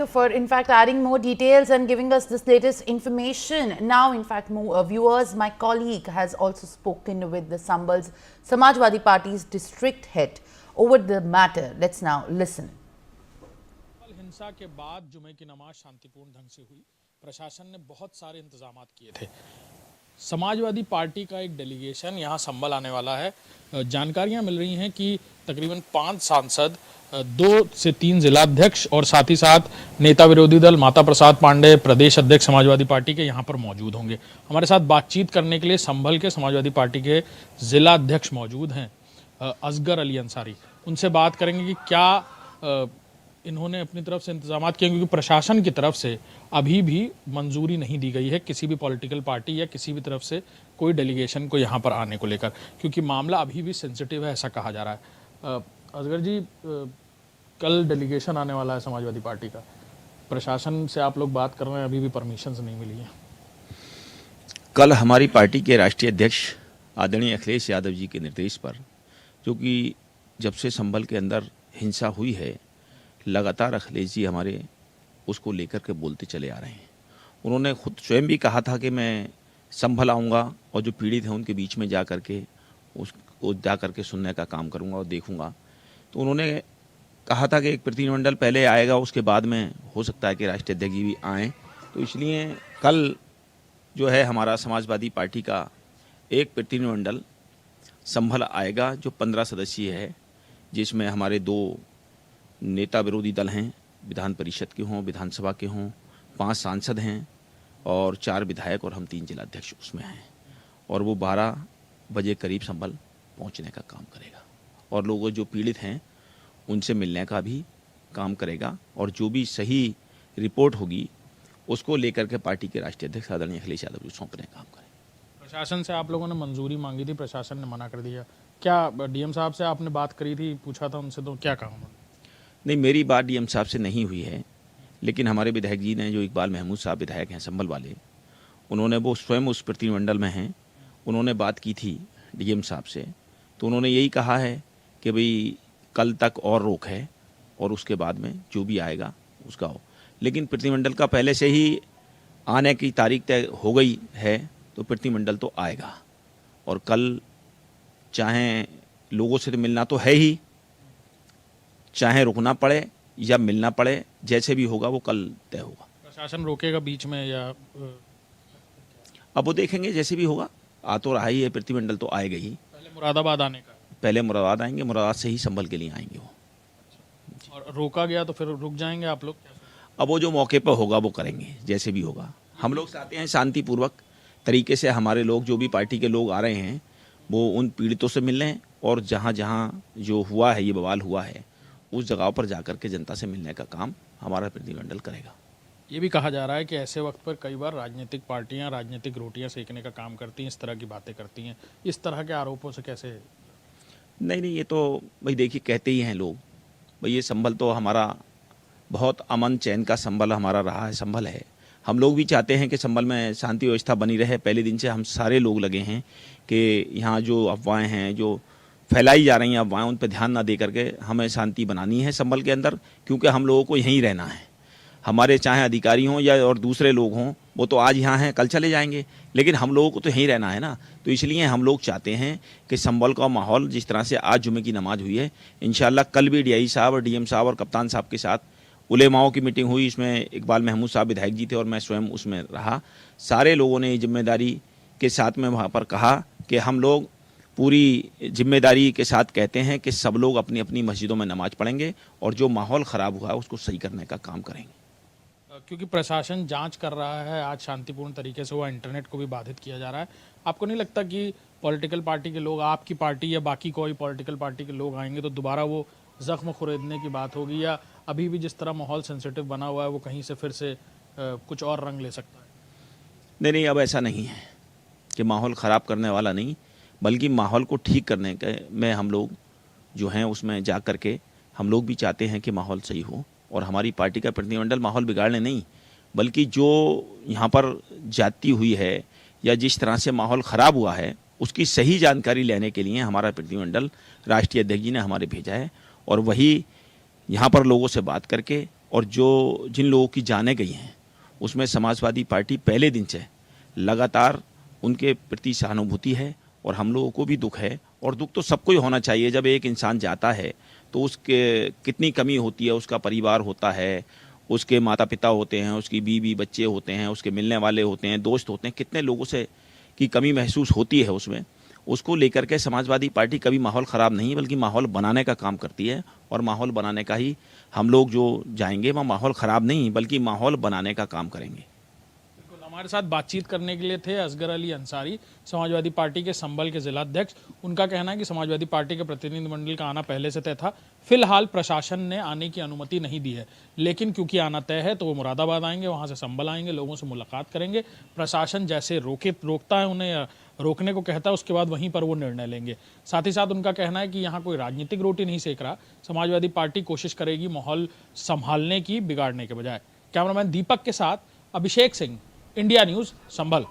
For in fact adding more details and giving us this latest information. Now in fact more viewers, my colleague has also spoken with the Sambal's Samajwadi Party's district head over the matter. Let's now listen. हिंसा के बाद जुमे की नमाज शांतिपूर्ण ढंग से हुई। प्रशासन ने बहुत सारे इंतजाम किए थे। समाजवादी पार्टी का एक डेलीगेशन यहाँ संभल आने वाला है। जानकारियाँ मिल रही हैं कि तकरीबन 5 सांसद, 2 से 3 जिलाध्यक्ष और साथ ही साथ नेता विरोधी दल माता प्रसाद पांडे, प्रदेश अध्यक्ष समाजवादी पार्टी के यहाँ पर मौजूद होंगे। हमारे साथ बातचीत करने के लिए संभल के समाजवादी पार्टी के जिलाध्यक्ष मौजूद हैं, असगर अली अंसारी। उनसे बात करेंगे कि क्या इन्होंने अपनी तरफ से इंतजाम किए, क्योंकि प्रशासन की तरफ से अभी भी मंजूरी नहीं दी गई है किसी भी पॉलिटिकल पार्टी या किसी भी तरफ से कोई डेलीगेशन को यहाँ पर आने को लेकर, क्योंकि मामला अभी भी सेंसिटिव है, ऐसा कहा जा रहा है। असगर जी, कल डेलीगेशन आने वाला है समाजवादी पार्टी का, प्रशासन से आप लोग बात कर रहे हैं, अभी भी परमिशन नहीं मिली है। कल हमारी पार्टी के राष्ट्रीय अध्यक्ष आदरणीय अखिलेश यादव जी के निर्देश पर, जो कि जब से संभल के अंदर हिंसा हुई है, लगातार अखिलेश जी हमारे उसको लेकर के बोलते चले आ रहे हैं। उन्होंने खुद स्वयं भी कहा था कि मैं संभल आऊँगा और जो पीड़ित हैं उनके बीच में जा कर के उसको जा कर के सुनने का काम करूँगा और देखूँगा। तो उन्होंने कहा था कि एक प्रतिनिधिमंडल पहले आएगा, उसके बाद में हो सकता है कि राष्ट्रीय अध्यक्ष जी भी आएँ। तो इसलिए कल जो है हमारा समाजवादी पार्टी का एक प्रतिनिधिमंडल संभल आएगा, जो 15 सदस्यीय है, जिसमें हमारे 2 नेता विरोधी दल हैं, विधान परिषद के हों, विधानसभा के हों, 5 सांसद हैं और 4 विधायक और हम 3 जिलाध्यक्ष उसमें हैं। और वो 12 बजे करीब संभल पहुंचने का काम करेगा और लोग जो पीड़ित हैं उनसे मिलने का भी काम करेगा और जो भी सही रिपोर्ट होगी उसको लेकर के पार्टी के राष्ट्रीय अध्यक्ष आदरणीय अखिलेश यादव जी सौंपने का काम करेगा। प्रशासन से आप लोगों ने मंजूरी मांगी थी, प्रशासन ने मना कर दिया। क्या डीएम साहब से आपने बात करी थी, पूछा था उनसे, तो क्या कहा उन्होंने? नहीं, मेरी बात डीएम साहब से नहीं हुई है, लेकिन हमारे विधायक जी ने, जो इकबाल महमूद साहब विधायक हैं संभल वाले, उन्होंने, वो स्वयं उस प्रतिनिधिमंडल में हैं, उन्होंने बात की थी डीएम साहब से। तो उन्होंने यही कहा है कि भाई कल तक और रोक है और उसके बाद में जो भी आएगा उसका हो। लेकिन प्रतिनिधिमंडल का पहले से ही आने की तारीख तय हो गई है, तो प्रतिनिधिमंडल तो आएगा और कल चाहे लोगों से तो मिलना तो है ही, चाहे रुकना पड़े या मिलना पड़े, जैसे भी होगा वो कल तय होगा। प्रशासन रोकेगा बीच में या अब वो देखेंगे, जैसे भी होगा। आ तो रहा ही है, प्रतिनिधिमंडल तो आएगा ही। पहले मुरादाबाद आने का? पहले मुरादाबाद आएंगे, मुरादाबाद से ही संभल के लिए आएंगे वो। और रोका गया तो फिर रुक जाएंगे आप लोग? अब वो जो मौके पर होगा वो करेंगे, जैसे भी होगा। हम लोग चाहते हैं शांतिपूर्वक तरीके से हमारे लोग, जो भी पार्टी के लोग आ रहे हैं, वो उन पीड़ितों से मिल लें और जहाँ जहाँ जो हुआ है, ये बवाल हुआ है, उस जगह पर जाकर के जनता से मिलने का काम हमारा प्रतिनिधिमंडल करेगा। ये भी कहा जा रहा है कि ऐसे वक्त पर कई बार राजनीतिक पार्टियां राजनीतिक रोटियां सेकने का काम करती हैं, इस तरह की बातें करती हैं। इस तरह के आरोपों से कैसे? नहीं, ये तो भाई देखिए, कहते ही हैं लोग, भाई ये संभल तो हमारा बहुत अमन चैन का संभल हमारा रहा है, संभल है। हम लोग भी चाहते हैं कि संभल में शांति व्यवस्था बनी रहे। पहले दिन से हम सारे लोग लगे हैं कि यहाँ जो अफवाहें हैं, जो फैलाई जा रही हैं अफवाहें, उन पर ध्यान ना दे करके हमें शांति बनानी है संभल के अंदर, क्योंकि हम लोगों को यहीं रहना है। हमारे चाहे अधिकारी हों या और दूसरे लोग हों, वो तो आज यहाँ हैं, कल चले जाएंगे, लेकिन हम लोगों को तो यहीं रहना है ना। तो इसलिए हम लोग चाहते हैं कि संभल का माहौल, जिस तरह से आज जुमे की नमाज हुई है, इंशाल्लाह कल भी डीआई साहब और डीएम साहब और कप्तान साहब के साथ उलेमाओं की मीटिंग हुई। इसमें इकबाल महमूद साहब विधायक जी थे और मैं स्वयं उसमें रहा। सारे लोगों ने जिम्मेदारी के साथ में वहाँ पर कहा कि हम लोग पूरी जिम्मेदारी के साथ कहते हैं कि सब लोग अपनी अपनी मस्जिदों में नमाज पढ़ेंगे और जो माहौल ख़राब हुआ है उसको सही करने का काम करेंगे। क्योंकि प्रशासन जांच कर रहा है, आज शांतिपूर्ण तरीके से हुआ, इंटरनेट को भी बाधित किया जा रहा है। आपको नहीं लगता कि पॉलिटिकल पार्टी के लोग, आपकी पार्टी या बाकी कोई पॉलिटिकल पार्टी के लोग आएंगे तो दोबारा वो जख्म खुरेदने की बात होगी, या अभी भी जिस तरह माहौल सेंसिटिव बना हुआ है वो कहीं से फिर से कुछ और रंग ले सकता है? नहीं, अब ऐसा नहीं है कि माहौल ख़राब करने वाला नहीं, बल्कि माहौल को ठीक करने के में हम लोग जो हैं उसमें जा कर के हम लोग भी चाहते हैं कि माहौल सही हो। और हमारी पार्टी का प्रतिनिधिमंडल माहौल बिगाड़ने नहीं, बल्कि जो यहाँ पर जाती हुई है या जिस तरह से माहौल ख़राब हुआ है उसकी सही जानकारी लेने के लिए हमारा प्रतिनिधिमंडल राष्ट्रीय अध्यक्ष जी ने हमारे भेजा है और वही यहाँ पर लोगों से बात करके और जो जिन लोगों की जानें गई हैं उसमें समाजवादी पार्टी पहले दिन से लगातार उनके प्रति सहानुभूति है और हम लोगों को भी दुख है। और दुख तो सबको ही होना चाहिए, जब एक इंसान जाता है तो उसके कितनी कमी होती है, उसका परिवार होता है, उसके माता पिता होते हैं, उसकी बीवी बच्चे होते हैं, उसके मिलने वाले होते हैं, दोस्त होते हैं, कितने लोगों से की कमी महसूस होती है उसमें। उसको लेकर के समाजवादी पार्टी कभी माहौल ख़राब नहीं बल्कि माहौल बनाने का काम करती है और माहौल बनाने का ही हम लोग जो जाएंगे वह माहौल ख़राब नहीं बल्कि माहौल बनाने का काम करेंगे। हमारे साथ बातचीत करने के लिए थे असगर अली अंसारी, समाजवादी पार्टी के संभल के जिलाध्यक्ष। उनका कहना है कि समाजवादी पार्टी के प्रतिनिधिमंडल का आना पहले से तय था, फिलहाल प्रशासन ने आने की अनुमति नहीं दी है, लेकिन क्योंकि आना तय है तो वो मुरादाबाद आएंगे, वहां से संभल आएंगे, लोगों से मुलाकात करेंगे। प्रशासन जैसे रोकता है, उन्हें रोकने को कहता है, उसके बाद वहीं पर वो निर्णय लेंगे। साथ ही साथ उनका कहना है कि यहाँ कोई राजनीतिक रोटी नहीं सेक रहा, समाजवादी पार्टी कोशिश करेगी माहौल संभालने की, बिगाड़ने के बजाय। कैमरामैन दीपक के साथ अभिषेक सिंह, इंडिया न्यूज़, संभल।